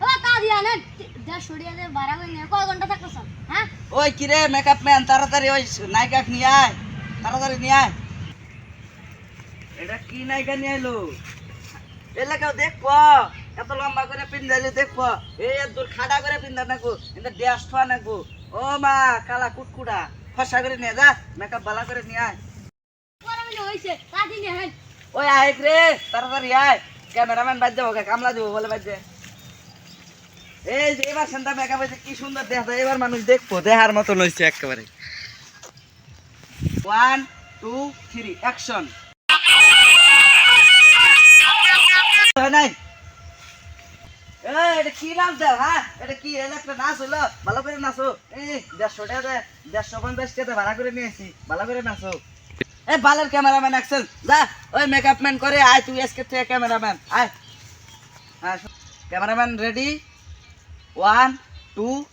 ও কা দিয়া না যা সরিয়া দে বাড়া কই না কয় ঘন্টা থাকছস হ্যাঁ ওই কিরে মেকআপ ম্যান তাড়াতাড়ি ওই নায়িকা নিয়ে আয় তাড়াতাড়ি নিয়ে আয় এটা কি নায়িকা নিয়ে এলো এলাকাও দেখবো এত লম্বা করে পিন্ধাইলে দেখবো এই দূর খাড়া করে পিন্ধা নাকবো এটা ড্যাশ থোয়া নাকবো ও মা কালা কুটকুড়া ফসা করে নিয়ে যা মেকআপ বালা করে নিয়ে আয় গরমে হইছে কাটি নে হ্যাঁ ওই আয় রে তাড়াতাড়ি আয় ক্যামেরাম্যান বাজ যাবো কামলা দেবো বলে বাজ এই যে এবার সেন্টা মেকআপ হয়েছে কি সুন্দর দেখা যায় এবার মানুষ দেখবো দেখার মতো লইছে একেবারে 1 2 3 অ্যাকশন নাই এটা কি নাচ দাও হ্যাঁ এটা কি একটা নাচ হলো ভালো করে নাচো এই 150 টাকা 150 টাকা ভাড়া করে নিয়েছি ভালো করে নাচো এই বালের ক্যামেরাম্যান অ্যাকশন যা ওই মেকআপ ম্যান করে আয় তুই আজকে থেকে ক্যামেরাম্যান আয় হ্যাঁ ক্যামেরাম্যান রেডি 1 2